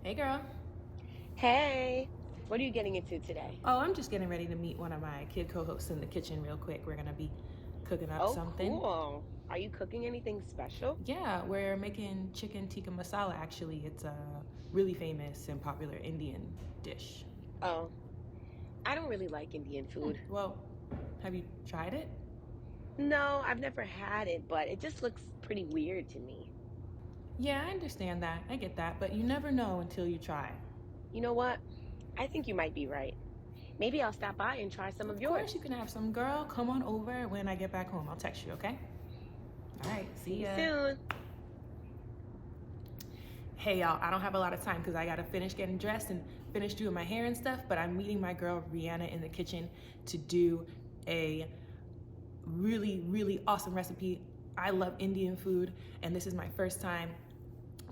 Hey girl. Hey, what are you getting into today? Oh, I'm just getting ready to meet one of my kid co-hosts in the kitchen real quick. We're gonna be cooking up Oh, something. cool. Are you cooking anything special? Yeah, we're making chicken tikka masala actually. It's a really famous and popular Indian dish. Oh, I don't really like Indian food. Well, have you tried it? No, I've never had it, but it just looks pretty weird to me. Yeah, I understand that. I get that, but you never know until you try. You know what? I think you might be right. Maybe I'll stop by and try some of Of course you yours. can have some, girl. Come on over when I get back home. I'll text you, okay? All right, See see you ya. soon. Hey y'all, I don't have a lot of time because I gotta finish getting dressed and finish doing my hair and stuff, but I'm meeting my girl Rianna in the kitchen to do a really awesome recipe. I love Indian food, and this is my first time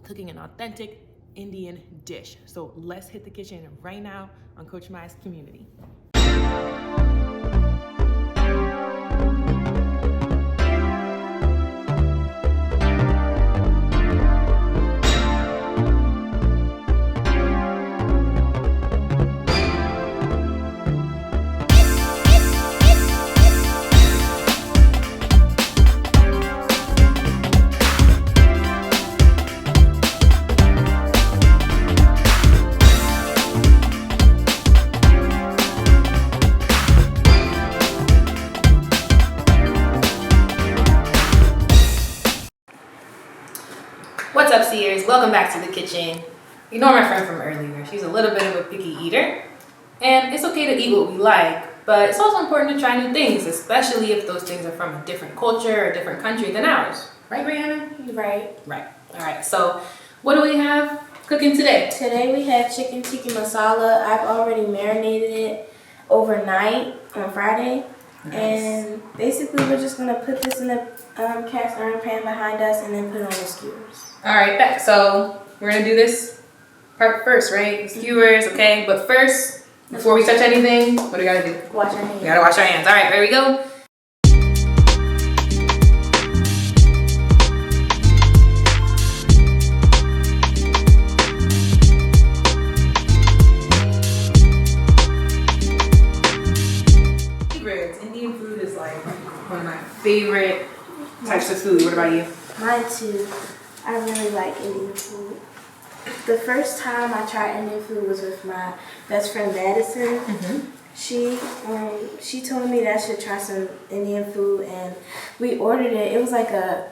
cooking an authentic Indian dish. So let's hit the kitchen right now on Coach Maya's Community. What's up, Seers? Welcome back to the kitchen. You know my friend from earlier. She's a little bit of a picky eater. And it's okay to eat what we like, but it's also important to try new things, especially if those things are from a different culture or a different country than ours. Right, Rianna? Right. Right. All right. So what do we have cooking today? Today we have chicken tikka masala. I've already marinated it overnight on Friday. Nice. And basically we're just going to put this in the cast iron pan behind us and then put it on the skewers. All right, back. So we're going to do this part first, right? Skewers, okay? But first, before we touch anything, what do we got to do? Wash our hands. We got to wash our hands. All right, there we go. Indian food is like one of my favorite types of food. What about you? Mine too. I really like Indian food. The first time I tried Indian food was with my best friend Madison. Mm-hmm. She told me that I should try some Indian food, and we ordered it. It was like a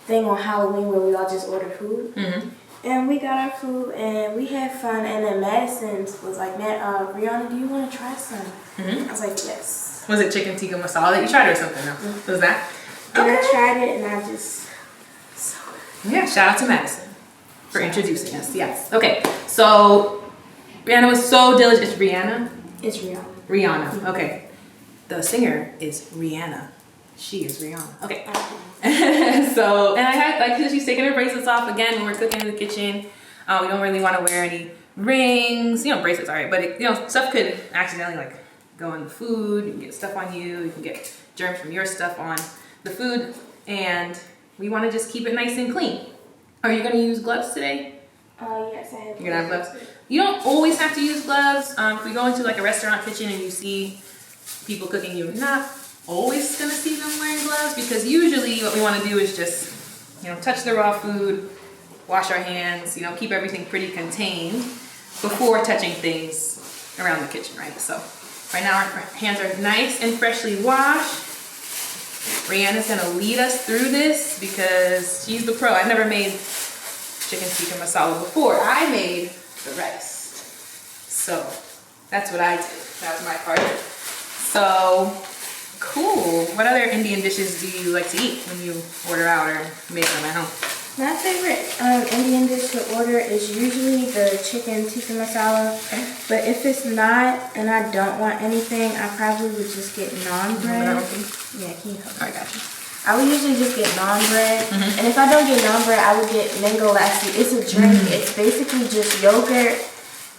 thing on Halloween where we all just ordered food. Mm-hmm. And we got our food and we had fun. And then Madison was like, Rianna, do you want to try some? Mm-hmm. I was like, yes. Was it chicken tikka masala that you tried or something? No. Mm-hmm. Was that? And Okay. I tried it and I just, so good. Yeah, shout out to Madison for introducing us. Yes. Okay, so Rihanna was so diligent. It's Rihanna? It's Rianna. Rihanna. Okay. The singer is Rihanna. She is Rihanna. Okay. So, and I had, like, because she's taking her bracelets off again when we're cooking in the kitchen. We don't really want to wear any rings. You know, bracelets, all right. But, it, you know, stuff could accidentally, like, go in the food. You can get stuff on you. You can get germs from your stuff on the food. And we want to just keep it nice and clean. Are you going to use gloves today? Yes, I have. You're gonna have gloves. You don't always have to use gloves. If we go into like a restaurant kitchen and you see people cooking, you're not always gonna see them wearing gloves because usually what we want to do is just, you know, touch the raw food, wash our hands, you know, keep everything pretty contained before touching things around the kitchen, right? So right now our hands are nice and freshly washed. Rihanna's gonna lead us through this because she's the pro. I've never made chicken tikka masala before. I made the rice. So that's what I did. That was my part. So cool. What other Indian dishes do you like to eat when you order out or make them at home? My favorite Indian dish to order is usually the chicken tikka masala. Okay. But if it's not and I don't want anything, I probably would just get naan bread. Yeah, can you help me? I got you. I would usually just get naan bread, and if I don't get naan bread, I would get mango lassi. It's a drink. It's basically just yogurt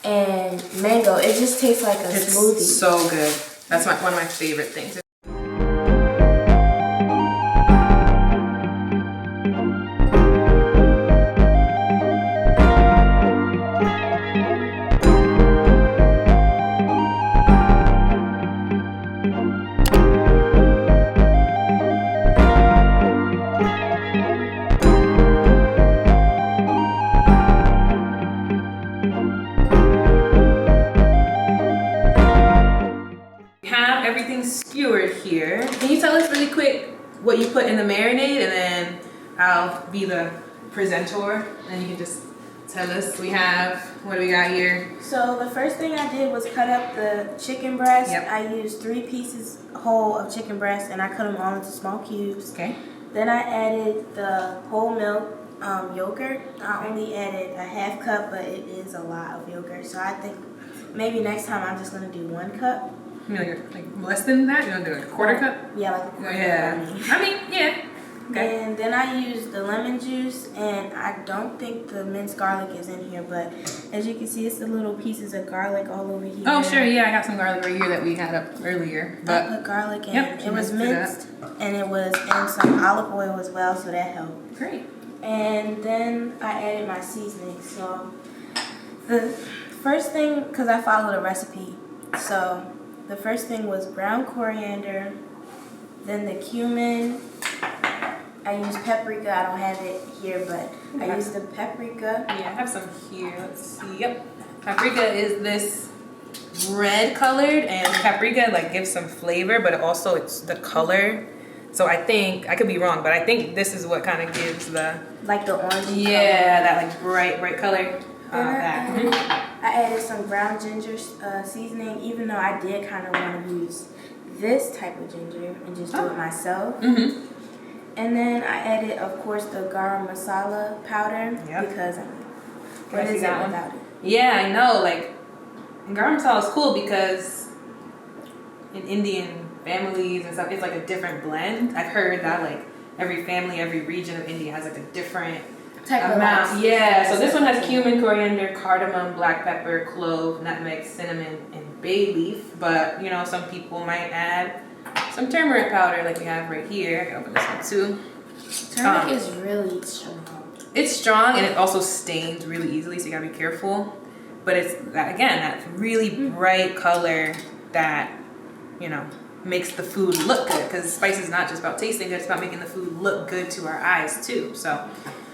and mango. It just tastes like a smoothie. It's so good. That's one of my favorite things. what you put in the marinade, and then I'll be the presenter, and you can just tell us. We have, what do we got here? So the first thing I did was cut up the chicken breast. Yep. I used 3 pieces whole of chicken breast, and I cut them all into small cubes. Okay. Then I added the whole milk yogurt. I only added a half cup, but it is a lot of yogurt. So I think maybe next time I'm just gonna do 1 cup. You know, like less than that? You want to do like a quarter cup? Yeah, like a quarter Yeah. cup. I mean, yeah. Okay. And then I used the lemon juice, and I don't think the minced garlic is in here, but as you can see, it's the little pieces of garlic all over here. Oh, sure, yeah, I got some garlic right here that we had up earlier. I But put garlic in. Yep, It was minced minced, and it was in some olive oil as well, so that helped. great. And then I added my seasoning. So the first thing, because I followed a recipe, so the first thing was ground coriander, then the cumin. I used paprika. I don't have it here, but I used the paprika. Yeah, I have some here. Let's see. Yep. Paprika is this red colored, and paprika like gives some flavor, but also it's the color. So I think, I could be wrong, but I think this is what kind of gives the, Like the orange. yeah, that like bright color. That. I added some ground ginger seasoning, even though I did kind of want to use this type of ginger and just do it myself. Mm-hmm. And then I added, of course, the garam masala powder because what is it without it? Yeah, I know. Like, garam masala is cool because in Indian families and stuff, it's like a different blend. I've heard that like every family, every region of India has like a different Type of amount. rice. Yeah, so this one has cumin, coriander, cardamom, black pepper, clove, nutmeg, cinnamon, and bay leaf. But you know, some people might add some turmeric powder, like we have right here. I can open this one too. Turmeric is really strong. It's strong, and it also stains really easily, so you gotta be careful. But it's again that really bright color that, you know, makes the food look good. Because spice is not just about tasting good; it's about making the food look good to our eyes too. So.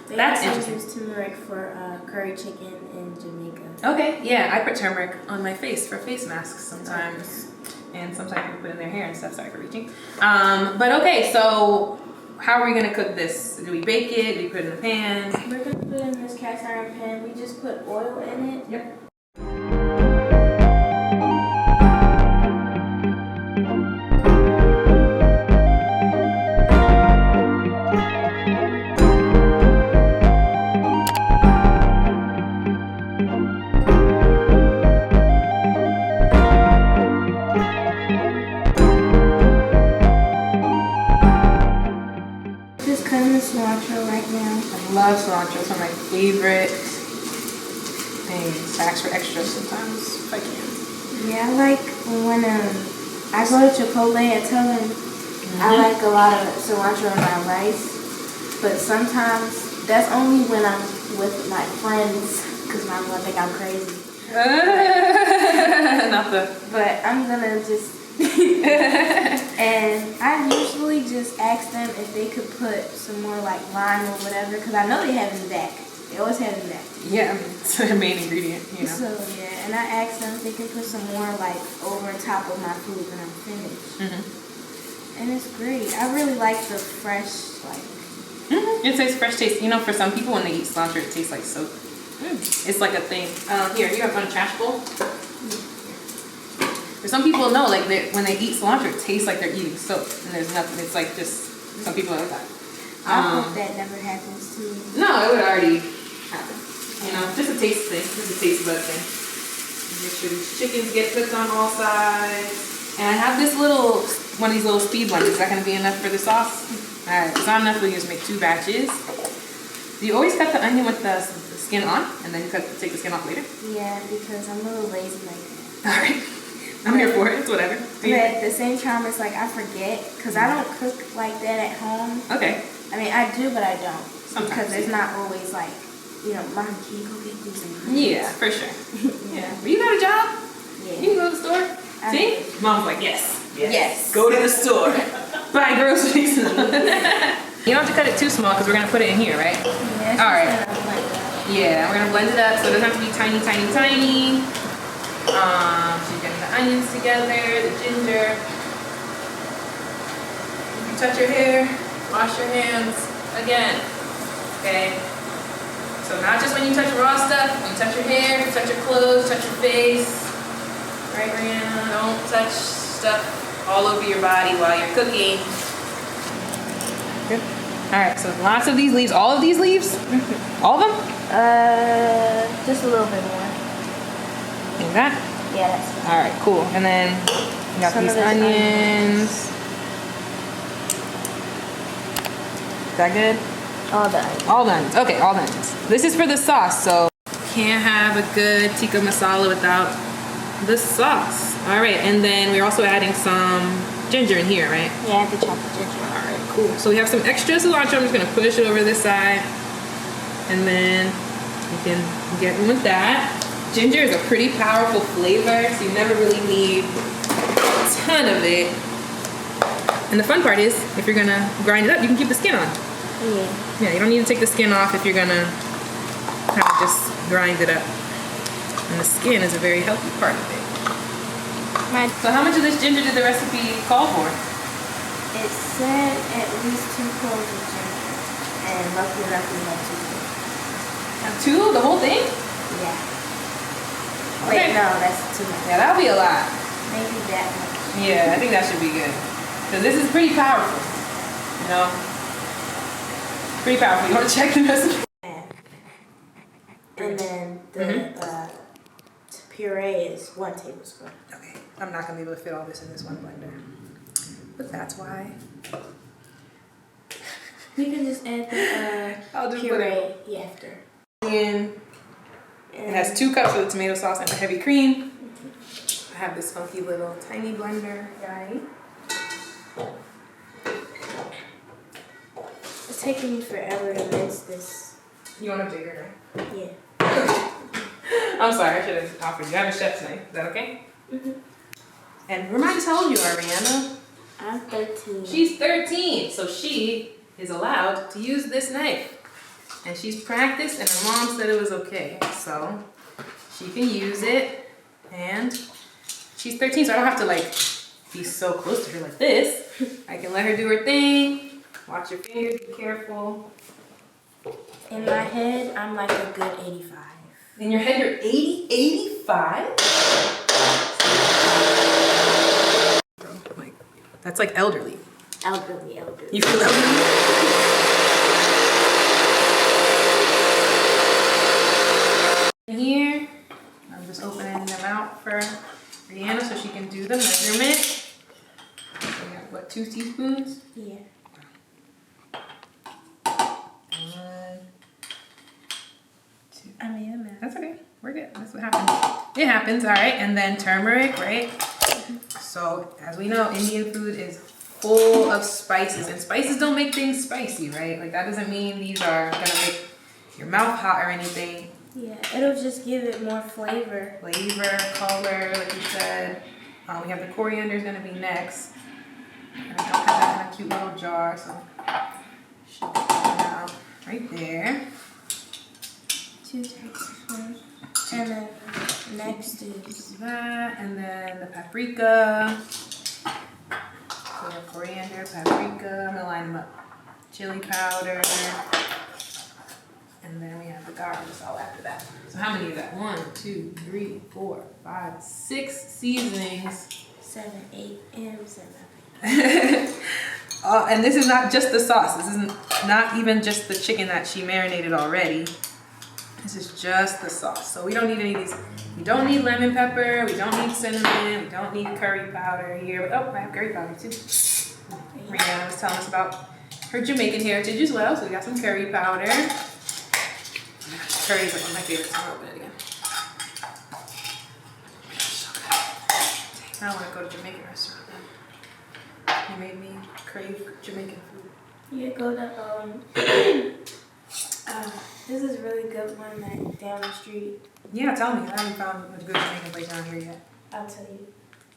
That's also interesting. use turmeric for curry chicken in Jamaica. Okay, yeah, I put turmeric on my face for face masks sometimes. And sometimes people put it in their hair and stuff. Sorry for reaching. But okay, so how are we gonna cook this? Do we bake it? Do we put it in a pan? We're gonna put it in this cast iron pan. We just put oil in it. Yep. Just cutting the cilantro right now. I love cilantro. It's one of my favorite things. I ask for extra sometimes if I can. Yeah, I like when I go to Chipotle and tell them I like a lot of cilantro in my rice, but sometimes that's only when I'm with my friends because my mom think I'm crazy. Not the. But I'm gonna just and I usually just ask them if they could put some more like lime or whatever because I know they have in the back. They always have in the back. Yeah, I mean, it's the main ingredient, you know. So yeah, and I asked them if they can put some more like over top of my food when I'm finished. And it's great. I really like the fresh like. It tastes fresh taste. You know, for some people when they eat cilantro, it tastes like soap. It's like a thing. Here, you have one trash bowl. For some people, no, like when they eat cilantro, it tastes like they're eating soap, and there's nothing. It's like just some people are like that. I hope that never happens to me. No, it would already happen. You know, just a taste thing, just a taste bud thing. Make sure these chickens get cooked on all sides. And I have this little, one of these little speed ones. Is that going to be enough for the sauce? All right, it's not enough. We just make 2 batches. Do you always cut the onion with the skin on, and then you take the skin off later? Yeah, because I'm a little lazy like that. All right. I'm here for it. It's whatever. But at the same time, it's like I forget because I don't cook like that at home. Okay. I mean, I do, but I don't. Sometimes, because it's not always like, you know, Mom, can you go get these ingredients? Yeah, for sure. Yeah. But you got a job? Yeah. You can go to the store. See? Mom's like, yes. Yes. Go to the store. Buy groceries. You don't have to cut it too small because we're going to put it in here, right? Yeah, all right. Yeah, we're going to blend it up so it doesn't have to be tiny, tiny, tiny. She's getting the onions together, the ginger. touch your hair, wash your hands again. Okay? So not just when you touch raw stuff, when you touch your hair, touch your clothes, touch your face. Right, Rianna? Don't touch stuff all over your body while you're cooking. Good. All right, so lots of these leaves. All of these leaves? All of them? Just a little bit more. Like that? Yeah, that's All right, cool. And then you got Some these of those onions. Is that good? all the onions. All the onions. Okay, all the onions. This is for the sauce, so can't have a good tikka masala without the sauce. All right, and then we're also adding some ginger in here, right? Yeah, I have to chop the ginger. All right, cool. So we have some extra cilantro. I'm just gonna push it over this side, and then you can get in with that. Ginger is a pretty powerful flavor, so you never really need a ton of it. And the fun part is, if you're gonna grind it up, you can keep the skin on. Yeah. Yeah, you don't need to take the skin off if you're gonna kind of just grind it up. And the skin is a very healthy part of it. So how much of this ginger did the recipe call for? It said at least 2 cloves of ginger. And luckily enough, we had 2. Two? The whole thing? Yeah. Okay. Wait, no, that's too much. Yeah, that'll be a lot. Maybe that much. Yeah, I think that should be good. Because this is pretty powerful. You know? Pretty powerful. You want to check the recipe? And then the puree is 1 tablespoon. Okay, I'm not gonna be able to fit all this in this one blender. But that's why. You can just add the I'll just puree after. It has 2 cups of the tomato sauce and the heavy cream. I have this funky little tiny blender guy. It's taking me forever to mince this. You want a bigger knife? Yeah. I'm sorry, I should have offered you. I have a chef's knife. Is that okay? And remind us how old you are, Rianna. I'm 13. She's 13, so she is allowed to use this knife. And she's practiced, and her mom said it was okay. So she can use it, and she's 13, so I don't have to like be so close to her like this. I can let her do her thing. Watch your fingers, be careful. In my head, I'm like a good 85. In your head, you're 85? Like, that's like elderly. Elderly. You feel elderly? In here, I'm just opening them out for Rianna so she can do the measurement. So we have, what, 2 teaspoons? Yeah. 1, 2. I made a mess. That's okay. We're good. That's what happens. It happens, all right. And then turmeric, right? So, as we know, Indian food is full of spices. And spices don't make things spicy, right? Like, that doesn't mean these are going to make your mouth hot or anything. Yeah, it'll just give it more flavor. Flavor, color, like you said. We have the coriander is going to be next. And I don't have that in a cute little jar, so should get that out right there. 2 tablespoons. And then next is That, and then the paprika. So we have coriander, paprika. I'm gonna line them up. Chili powder. And then we have the garam masala after that. So how many is that? 1, 2, 3, 4, 5, 6 seasonings. 7, 8, and 7. And this is not just the sauce. This is not even just the chicken that she marinated already. This is just the sauce. So we don't need any of these. We don't need lemon pepper. We don't need cinnamon. We don't need curry powder here. But, oh, I have curry powder too. Rianna was telling us about her Jamaican heritage as well. So we got some curry powder. Curry is like one of my favorites. I'll open it again. I don't want to go to Jamaican restaurant then. You made me crave Jamaican food. You go to this is a really good one that down the street. Yeah, tell me. I haven't found a good Jamaican place around here yet. I'll tell you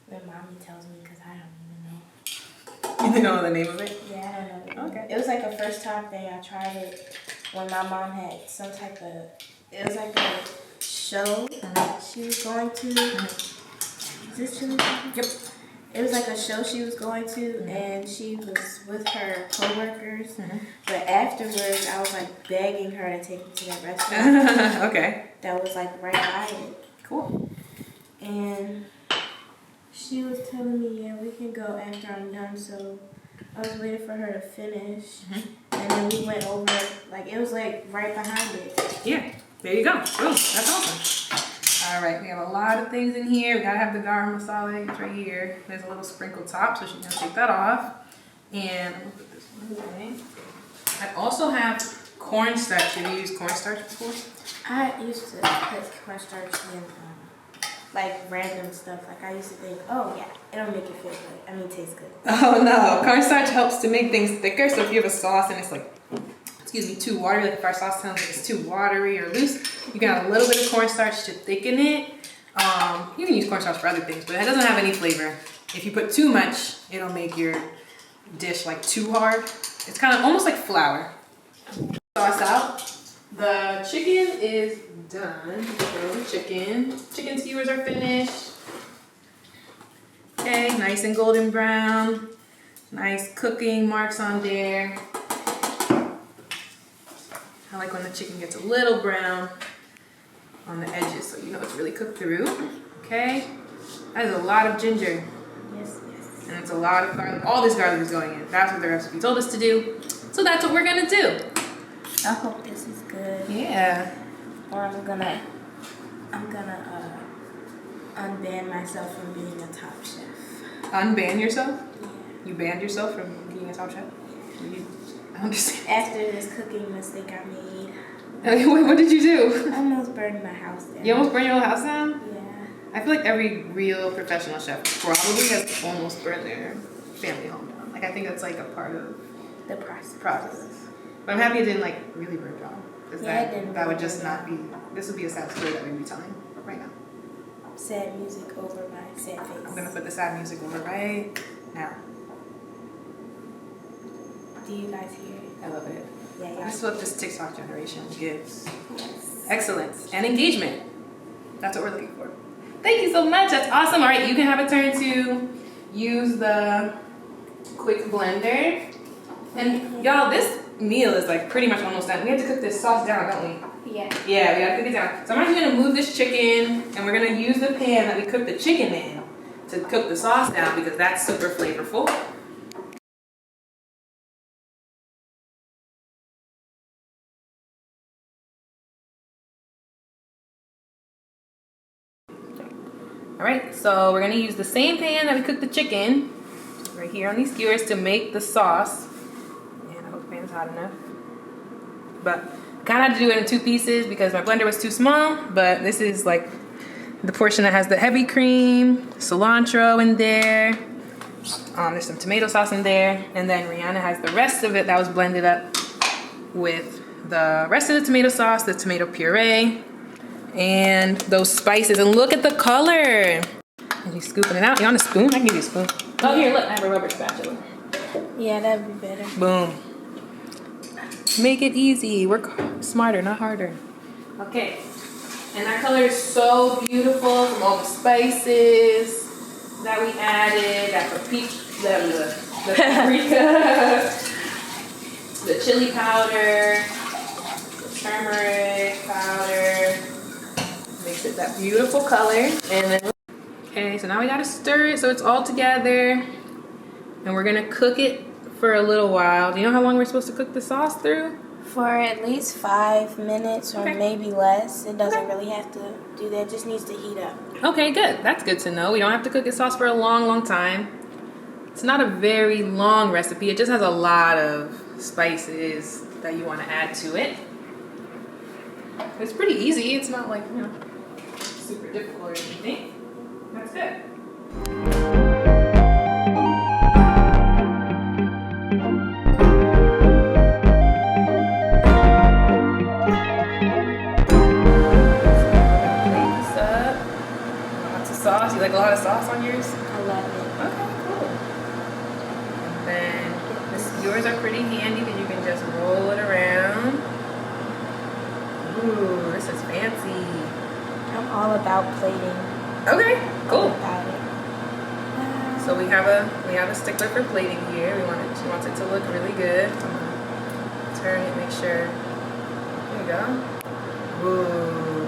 when mommy tells me because I don't even know. You didn't know the name of it? Yeah, I don't know. Okay. It was like a first time thing. I tried it when my mom had some type of, it was like a show she was going to. Is this chili? Yep. it was like a show she was going to, and she was with her coworkers. But afterwards, I was like begging her to take me to that restaurant. Okay. That was like right by it. Cool. And she was telling me, yeah, we can go after I'm done. So I was waiting for her to finish. And then we went over, like it was like right behind it. Yeah, there you go. Boom, that's awesome. All right, we have a lot of things in here. We gotta have the garam masala. It's right here. There's a little sprinkled top, so she's gonna take that off. And I'm gonna put this one away. I also have cornstarch. Have you used cornstarch before? I used to put cornstarch in like random stuff. Like I used to think, oh yeah, it'll make it feel good. I mean, taste good. Oh no, cornstarch helps to make things thicker. So if you have a sauce and it's like, excuse me, too watery, like if our sauce sounds like it's too watery or loose, you can add a little bit of cornstarch to thicken it. You can use cornstarch for other things, but it doesn't have any flavor. If you put too much, it'll make your dish like too hard. It's kind of almost like flour. Sauce out. The chicken is done. Throw the chicken. Chicken skewers are finished. Okay, nice and golden brown. Nice cooking marks on there. I like when the chicken gets a little brown on the edges so you know it's really cooked through. Okay, that is a lot of ginger. Yes. And it's a lot of garlic. All this garlic is going in. That's what the recipe told us to do. So that's what we're gonna do. I hope this is good. Yeah. Or I'm gonna unban myself from being a top chef. Unban yourself? Yeah. You banned yourself from being a top chef? I don't understand. After this cooking mistake I made, Wait, what did you do? I almost burned my house down. You almost burned your whole house down? Yeah. I feel like every real professional chef probably has almost burned their family home down. Like I think that's like a part of The process. But I'm happy it didn't like really burn down. Because Yeah, it didn't that would burn just down. not be, this would be a sad story that we'd be telling right now. Sad music over my sad face. I'm gonna put the sad music over right now. Do you guys hear it? I love it. Yeah, This is what this TikTok generation gives. Yes. Excellence and engagement. That's what we're looking for. Thank you so much. That's awesome. All right, you can have a turn to use the quick blender. And y'all, this meal is like pretty much almost done. We have to cook this sauce down, don't we? Yeah. Yeah, we gotta cook it down. So I'm actually gonna move this chicken and we're gonna use the pan that we cooked the chicken in to cook the sauce down because that's super flavorful. All right, so we're gonna use the same pan that we cooked the chicken right here on these skewers to make the sauce. And I hope the pan's hot enough. But kind of had to do it in two pieces because my blender was too small, but this is like the portion that has the heavy cream, cilantro in there. There's some tomato sauce in there, and then Rianna has the rest of it that was blended up with the rest of the tomato sauce, the tomato puree, and those spices. And look at the color. And she's scooping it out. You want a spoon? I can give you a spoon. Oh, here, look, I have a rubber spatula. Yeah, that'd be better. Boom. Make it easy. Work smarter, not harder. Okay. And that color is so beautiful from all the spices that we added. That the paprika, the chili powder, the turmeric powder. Makes it that beautiful color. And then, okay, so now we gotta stir it so it's all together. And we're gonna cook it for a little while. Do you know how long we're supposed to cook the sauce through? For at least 5 minutes or Okay. maybe less. It doesn't really have to do that. It just needs to heat up. Okay, good. That's good to know. We don't have to cook the sauce for a long, long time. It's not a very long recipe. It just has a lot of spices that you want to add to it. It's pretty easy. It's not like, you know, super difficult or anything. That's good. Sauce? You like a lot of sauce on yours? I love it. Okay, cool. And then the skewers are pretty handy because you can just roll it around. Ooh, this is fancy. I'm all about plating. Okay, All cool. about it. So we have a stickler for plating here. She wants it to look really good. I'm gonna turn it, make sure. There you go. Ooh.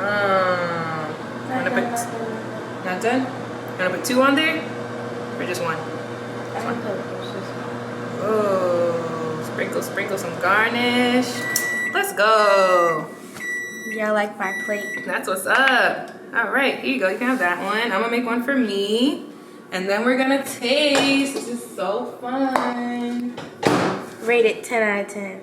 I'm gonna put, not done? I'm gonna put 2 on there? Or just 1? Just 1. Oh, sprinkle some garnish. Let's go. Yeah, I like my plate. That's what's up. All right, here you go. You can have that one. I'm gonna make one for me. And then we're gonna taste. This is so fun. Rate it 10 out of 10.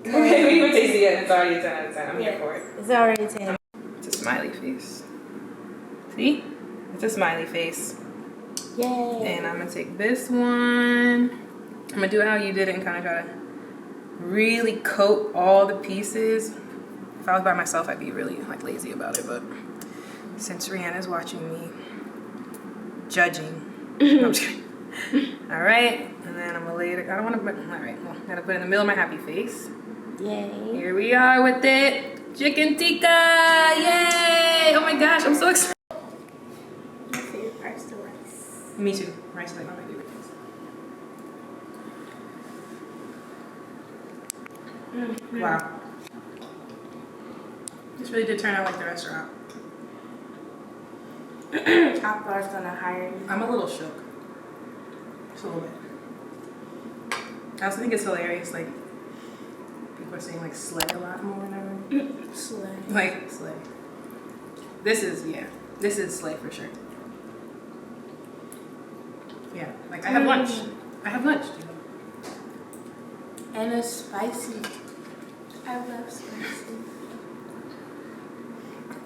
Okay, we haven't tasted it yet. It's already a 10 out of 10. I'm here for it. It's already 10. It's a smiley face. See? It's a smiley face. Yay. And I'm gonna take this one. I'm gonna do it how you did it and kind of try to really coat all the pieces. If I was by myself, I'd be really like lazy about it, but since Rianna's watching me, judging. No, I'm just kidding. All right, and then I'm gonna lay it. I don't want to. All right, well, I gotta put it in the middle of my happy face. Yay. Here we are with it. Chicken tikka! Yay! Oh my gosh, I'm so excited. My favorite part's the rice. Me too. Rice is like one of my favorite things. Wow. This really did turn out like the restaurant. I thought I was gonna hire you. I'm a little shook. Just a little bit. I also think it's hilarious, like, people are saying like slay a lot more than ever. Slay. Like, slay. This is slay for sure. Yeah, like I have lunch. I have lunch, dude. And it's spicy. I love spicy.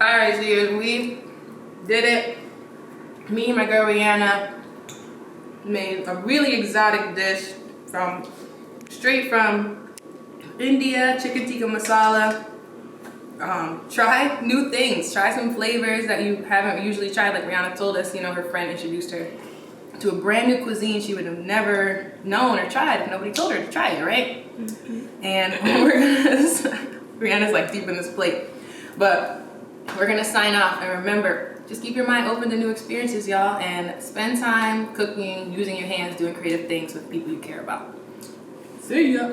Alright, so we did it. Me and my girl Rianna made a really exotic dish straight from India, chicken tikka masala. Try new things, try some flavors that you haven't usually tried. Like Rianna told us, her friend introduced her to a brand new cuisine she would have never known or tried if nobody told her to try it, right? Mm-hmm. And Rianna's like deep in this plate. But we're gonna sign off, and remember, just keep your mind open to new experiences, y'all, and spend time cooking, using your hands, doing creative things with people you care about. See ya.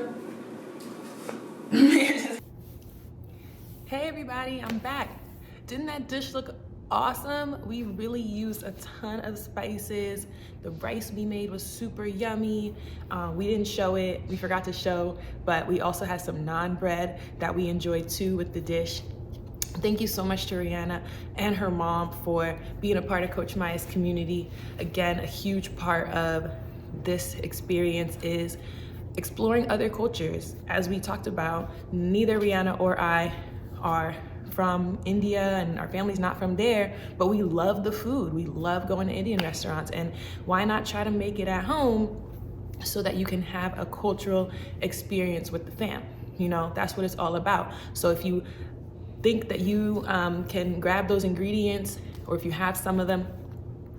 Hey everybody, I'm back. Didn't that dish look awesome? We really used a ton of spices. The rice we made was super yummy. We didn't show it, we forgot to show, but we also had some naan bread that we enjoyed too with the dish. Thank you so much to Rianna and her mom for being a part of Coach Maya's community. Again, a huge part of this experience is exploring other cultures. As we talked about, neither Rianna or I are from India and our family's not from there, but we love the food. We love going to Indian restaurants, and why not try to make it at home so that you can have a cultural experience with the fam? That's what it's all about. So if you think that you can grab those ingredients, or if you have some of them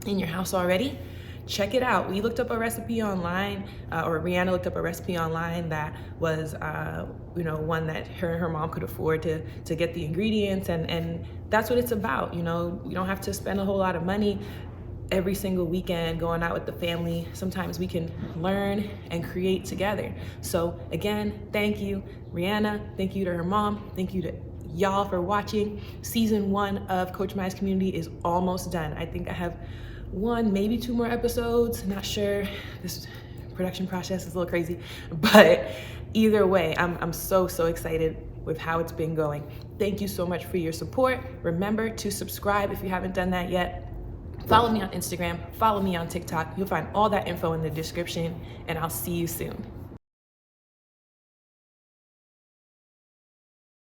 in your house already, check it out. We looked up a recipe online, or Rianna looked up a recipe online that was, one that her and her mom could afford to get the ingredients, and that's what it's about. You don't have to spend a whole lot of money every single weekend going out with the family. Sometimes we can learn and create together. So again, thank you, Rianna. Thank you to her mom. Thank you to y'all for watching. Season 1 of Coach Maya's Community is almost done. I think I have 1, maybe 2 more episodes. Not sure. This production process is a little crazy, but either way, I'm so excited with how it's been going. Thank you so much for your support. Remember to subscribe if you haven't done that yet. Follow me on Instagram, follow me on TikTok. You'll find all that info in the description, and I'll see you soon.